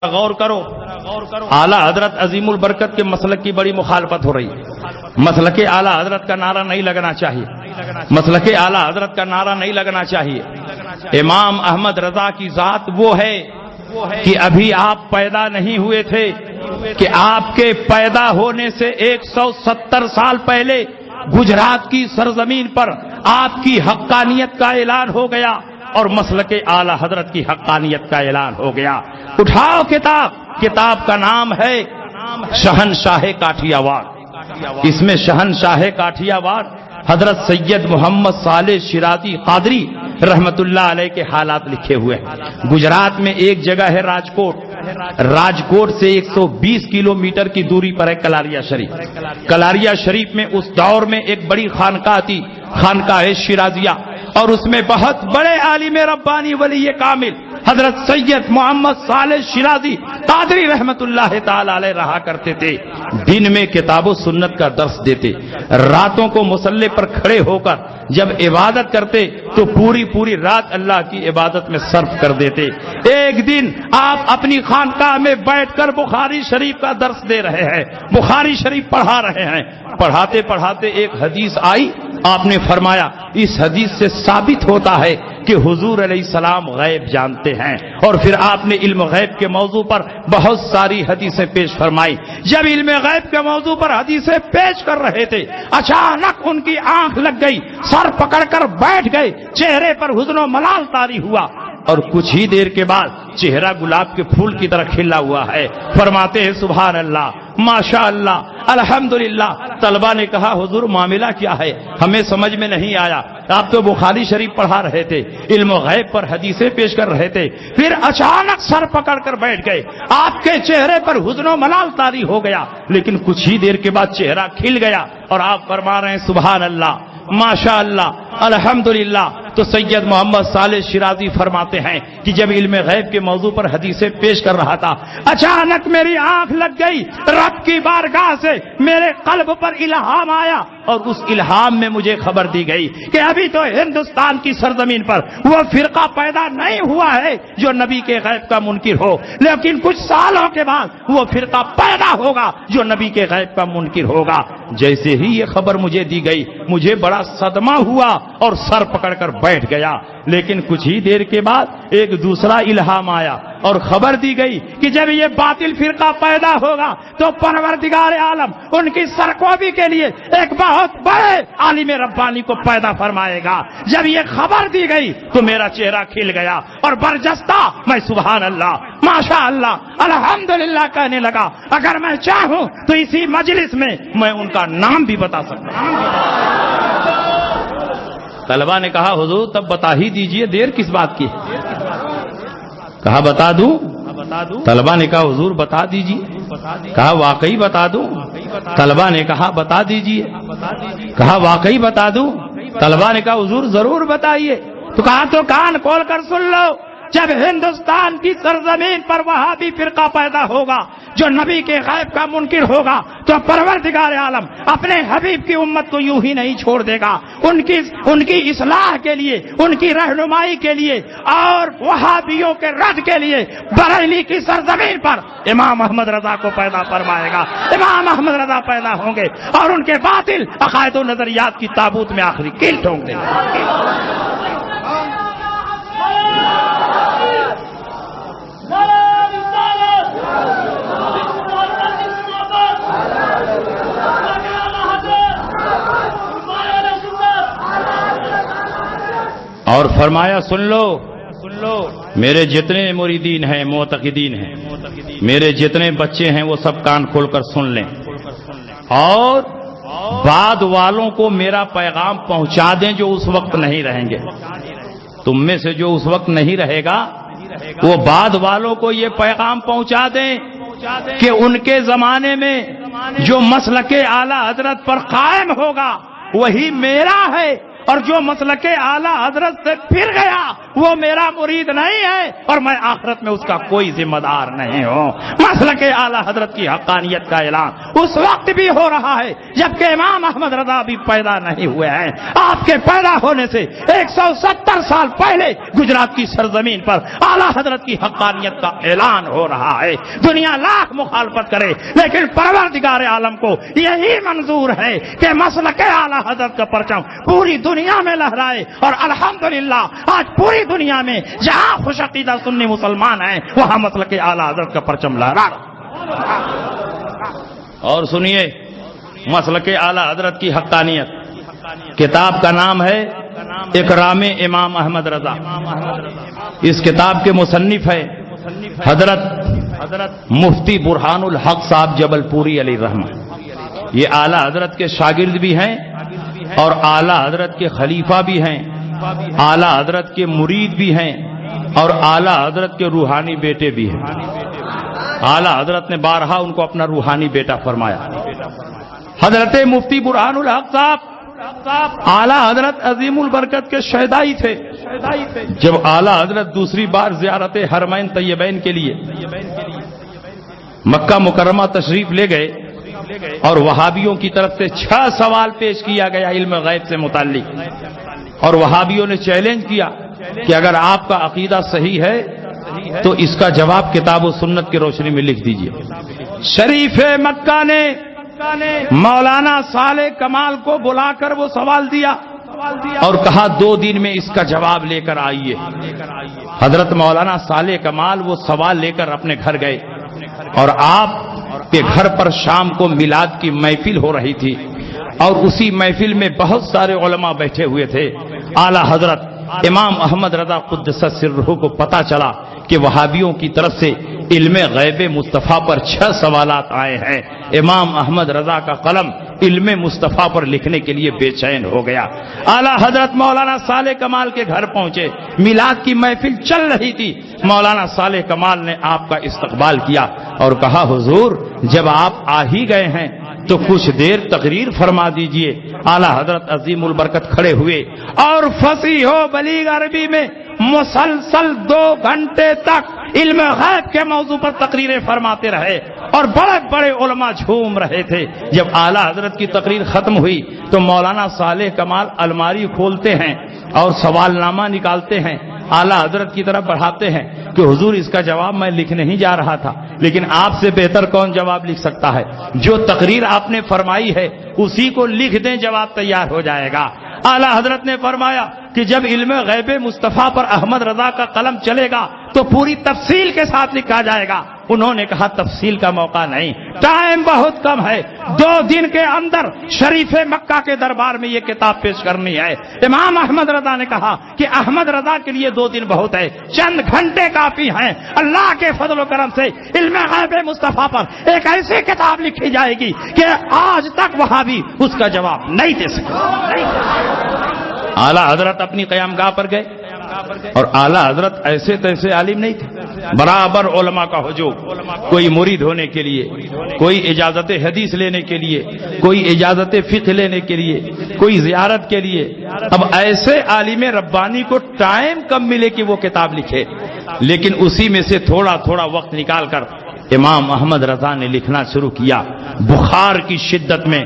غور کرو، اعلیٰ حضرت عظیم البرکت کے مسلک کی بڑی مخالفت ہو رہی ہے۔ مسلک اعلیٰ حضرت کا نعرہ نہیں لگنا چاہیے، مسلک اعلیٰ حضرت کا نعرہ نہیں لگنا چاہیے۔ امام احمد رضا کی ذات وہ ہے کہ ابھی آپ پیدا نہیں ہوئے تھے کہ آپ کے پیدا ہونے سے 170 سال پہلے گجرات کی سرزمین پر آپ کی حقانیت کا اعلان ہو گیا اور مسلک اعلیٰ حضرت کی حقانیت کا اعلان ہو گیا۔ اٹھاؤ کتاب، کتاب کا نام ہے شہنشاہ کاٹھیا واڑ۔ اس میں شہنشاہ کاٹھیا واڑ حضرت سید محمد صالح شیرازی قادری رحمت اللہ علیہ کے حالات لکھے ہوئے ہیں۔ گجرات میں ایک جگہ ہے راجکوٹ، راجکوٹ سے 120 کلومیٹر کی دوری پر ہے کلاریا شریف۔ کلاریا شریف میں اس دور میں ایک بڑی خانقاہ تھی، خانقاہ شیرازیہ، اور اس میں بہت بڑے عالم ربانی ولی کامل حضرت سید محمد صالح شیرازی قادری رحمت اللہ تعالی علیہ رہا کرتے تھے۔ دن میں کتاب و سنت کا درس دیتے، راتوں کو مصلی پر کھڑے ہو کر جب عبادت کرتے تو پوری رات اللہ کی عبادت میں صرف کر دیتے۔ ایک دن آپ اپنی خانقاہ میں بیٹھ کر بخاری شریف کا درس دے رہے ہیں، بخاری شریف پڑھا رہے ہیں، پڑھاتے پڑھاتے ایک حدیث آئی، آپ نے فرمایا اس حدیث سے ثابت ہوتا ہے کہ حضور علیہ السلام غیب جانتے ہیں، اور پھر آپ نے علم غیب کے موضوع پر بہت ساری حدیثیں پیش فرمائی۔ جب علم غیب کے موضوع پر حدیثیں پیش کر رہے تھے اچانک ان کی آنکھ لگ گئی، سر پکڑ کر بیٹھ گئے، چہرے پر حزن و ملال طاری ہوا، اور کچھ ہی دیر کے بعد چہرہ گلاب کے پھول کی طرح کھلا ہوا ہے۔ فرماتے ہیں سبحان اللہ، ماشاء اللہ، الحمدللہ۔ طلبہ نے کہا حضور معاملہ کیا ہے، ہمیں سمجھ میں نہیں آیا، آپ تو بخاری شریف پڑھا رہے تھے، علم غیب پر حدیثیں پیش کر رہے تھے، پھر اچانک سر پکڑ کر بیٹھ گئے، آپ کے چہرے پر حزن و ملال طاری ہو گیا، لیکن کچھ ہی دیر کے بعد چہرہ کھل گیا، اور آپ فرما رہے ہیں سبحان اللہ، ماشاء اللہ، الحمدللہ۔ تو سید محمد صالح شیرازی فرماتے ہیں کہ جب علم غیب کے موضوع پر حدیثیں پیش کر رہا تھا اچانک میری آنکھ لگ گئی، رب کی بارگاہ سے میرے قلب پر الہام آیا، اور اس الہام میں مجھے خبر دی گئی کہ ابھی تو ہندوستان کی سرزمین پر وہ فرقہ پیدا نہیں ہوا ہے جو نبی کے غیب کا منکر ہو، لیکن کچھ سالوں کے بعد وہ فرقہ پیدا ہوگا جو نبی کے غیب کا منکر ہوگا۔ جیسے ہی یہ خبر مجھے دی گئی مجھے بڑا صدمہ ہوا اور سر پکڑ کر بیٹھ گیا، لیکن کچھ ہی دیر کے بعد ایک دوسرا الہام آیا اور خبر دی گئی کہ جب یہ باطل فرقہ پیدا ہوگا تو پروردگار عالم ان کی سرکوبی کے لیے ایک بہت بڑے عالم ربانی کو پیدا فرمائے گا۔ جب یہ خبر دی گئی تو میرا چہرہ کھل گیا اور برجستہ میں سبحان اللہ، ماشاء اللہ، الحمدللہ کہنے لگا۔ اگر میں چاہوں تو اسی مجلس میں میں ان کا نام بھی بتا سکتا ہوں۔ طلبہ نے کہا حضور تب بتا ہی دیجئے، دیر کس بات کی؟ کہا بتا دوں؟ طلبہ نے کہا حضور بتا دیجئے۔ کہا واقعی بتا دوں؟ طلبہ نے کہا بتا دیجئے۔ کہا واقعی بتا دوں؟ طلبہ نے کہا حضور ضرور بتائیے۔ تو کہا تو کان کھول کر سن لو، جب ہندوستان کی سرزمین پر وہابی فرقہ پیدا ہوگا جو نبی کے غیب کا منکر ہوگا تو پروردگار عالم اپنے حبیب کی امت کو یوں ہی نہیں چھوڑ دے گا، ان کی اصلاح کے لیے، ان کی رہنمائی کے لیے اور وہابیوں کے رد کے لیے بریلی کی سرزمین پر امام احمد رضا کو پیدا فرمائے گا۔ امام احمد رضا پیدا ہوں گے اور ان کے باطل عقائد و نظریات کی تابوت میں آخری کیل ٹھونک دیں گے۔ اور فرمایا سن لو میرے جتنے مریدین ہیں، معتقدین ہیں، میرے جتنے بچے ہیں وہ سب کان کھول کر سن لیں، اور بعد والوں کو میرا پیغام پہنچا دیں جو اس وقت نہیں رہیں گے۔ تم میں سے جو اس وقت نہیں رہے گا وہ بعد والوں کو یہ پیغام پہنچا دیں کہ ان کے زمانے میں جو مسلک اعلیٰ حضرت پر قائم ہوگا وہی میرا ہے، اور جو مسلک اعلیٰ حضرت سے پھر گیا وہ میرا مرید نہیں ہے اور میں آخرت میں اس کا کوئی ذمہ دار نہیں ہوں۔ مسلک اعلیٰ حضرت کی حقانیت کا اعلان اس وقت بھی ہو رہا ہے جبکہ امام احمد رضا بھی پیدا نہیں ہوئے ہیں۔ آپ کے پیدا ہونے سے 170 سال پہلے گجرات کی سرزمین پر اعلیٰ حضرت کی حقانیت کا اعلان ہو رہا ہے۔ دنیا لاکھ مخالفت کرے لیکن پروردگار عالم کو یہی منظور ہے کہ مسلک اعلیٰ حضرت کا پرچم پوری دنیا میں لہرائے، اور الحمدللہ آج پوری دنیا میں جہاں خوش عقیدہ سنی مسلمان ہیں وہاں مسلک اعلیٰ حضرت کا پرچم لہرا رہا۔ اور سنیے مسلک اعلیٰ حضرت کی حقانیت، کتاب کا نام ہے اکرام امام احمد رضا۔ اس کتاب کے مصنف ہے حضرت مفتی برہان الحق صاحب جبل پوری علیہ الرحمہ۔ یہ اعلیٰ حضرت کے شاگرد بھی ہیں اور اعلیٰ حضرت کے خلیفہ بھی ہیں، اعلیٰ حضرت کے مرید بھی ہیں اور اعلیٰ حضرت کے روحانی بیٹے بھی ہیں۔ اعلیٰ حضرت نے بارہا ان کو اپنا روحانی بیٹا فرمایا۔ حضرت مفتی برہان الحق صاحب اعلیٰ حضرت عظیم البرکت کے شہدائی تھے۔ جب اعلیٰ حضرت دوسری بار زیارت حرمین طیبین کے لیے مکہ مکرمہ تشریف لے گئے اور وہابیوں کی طرف سے 6 سوال پیش کیا گیا علم غیب سے متعلق، اور وہابیوں نے چیلنج کیا کہ اگر آپ کا عقیدہ صحیح ہے تو اس کا جواب کتاب و سنت کی روشنی میں لکھ دیجئے۔ شریف مکہ نے مولانا صالح کمال کو بلا کر وہ سوال دیا اور کہا 2 دن میں اس کا جواب لے کر آئیے۔ حضرت مولانا صالح کمال وہ سوال لے کر اپنے گھر گئے اور آپ کے گھر پر شام کو میلاد کی محفل ہو رہی تھی، اور اسی محفل میں بہت سارے علماء بیٹھے ہوئے تھے۔ اعلیٰ حضرت امام احمد رضا قدس سرہ کو پتا چلا کہ وہابیوں کی طرف سے علم غیب مصطفیٰ پر 6 سوالات آئے ہیں۔ امام احمد رضا کا قلم علم مصطفیٰ پر لکھنے کے لیے بے چین ہو گیا۔ اعلیٰ حضرت مولانا صالح کمال کے گھر پہنچے، میلاد کی محفل چل رہی تھی۔ مولانا صالح کمال نے آپ کا استقبال کیا اور کہا حضور جب آپ آ ہی گئے ہیں تو کچھ دیر تقریر فرما دیجئے۔ اعلیٰ حضرت عظیم البرکت کھڑے ہوئے اور فصیح و بلیغ عربی میں مسلسل 2 گھنٹے تک علم غیب کے موضوع پر تقریریں فرماتے رہے اور بڑے بڑے علماء جھوم رہے تھے۔ جب اعلیٰ حضرت کی تقریر ختم ہوئی تو مولانا صالح کمال الماری کھولتے ہیں اور سوال نامہ نکالتے ہیں، اعلیٰ حضرت کی طرف بڑھاتے ہیں کہ حضور اس کا جواب میں لکھنے ہی جا رہا تھا، لیکن آپ سے بہتر کون جواب لکھ سکتا ہے؟ جو تقریر آپ نے فرمائی ہے اسی کو لکھ دیں، جواب تیار ہو جائے گا۔ اعلیٰ حضرت نے فرمایا کہ جب علم غیب مصطفیٰ پر احمد رضا کا قلم چلے گا تو پوری تفصیل کے ساتھ لکھا جائے گا۔ انہوں نے کہا تفصیل کا موقع نہیں، ٹائم بہت کم ہے، 2 دن کے اندر شریف مکہ کے دربار میں یہ کتاب پیش کرنی ہے۔ امام احمد رضا نے کہا کہ احمد رضا کے لیے 2 دن بہت ہے، چند گھنٹے کافی ہیں۔ اللہ کے فضل و کرم سے علم غیب مصطفیٰ پر ایک ایسی کتاب لکھی جائے گی کہ آج تک وہاں بھی اس کا جواب نہیں دے سکے۔ اعلیٰ حضرت اپنی قیامگاہ پر گئے اور اعلیٰ حضرت ایسے تیسے عالم نہیں تھے، برابر علماء کا ہجوم، کوئی مرید ہونے کے لیے، کوئی اجازت حدیث لینے کے لیے، کوئی اجازت فقہ لینے کے لیے، کوئی زیارت کے لیے۔ اب ایسے عالم ربانی کو ٹائم کم ملے کہ وہ کتاب لکھے، لیکن اسی میں سے تھوڑا تھوڑا وقت نکال کر امام احمد رضا نے لکھنا شروع کیا۔ بخار کی شدت میں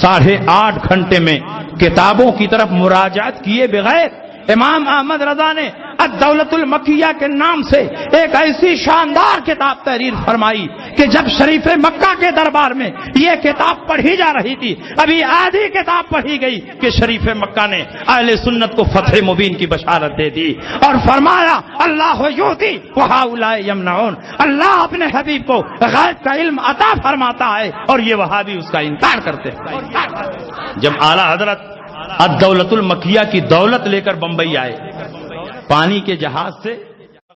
8.5 گھنٹے میں کتابوں کی طرف مراجعت کیے بغیر امام احمد رضا نے الدولت المکیہ کے نام سے ایک ایسی شاندار کتاب تحریر فرمائی کہ جب شریف مکہ کے دربار میں یہ کتاب پڑھی جا رہی تھی، ابھی آدھی کتاب پڑھی گئی کہ شریف مکہ نے اہل سنت کو فتح مبین کی بشارت دے دی اور فرمایا اللہ یعطی وہؤلاء یمنعون، اللہ اپنے حبیب کو غیب کا علم عطا فرماتا ہے اور یہ وہابی اس کا انکار کرتے ہیں۔ جب اعلیٰ حضرت الدولت المکیہ کی دولت لے کر بمبئی آئے، پانی کے جہاز سے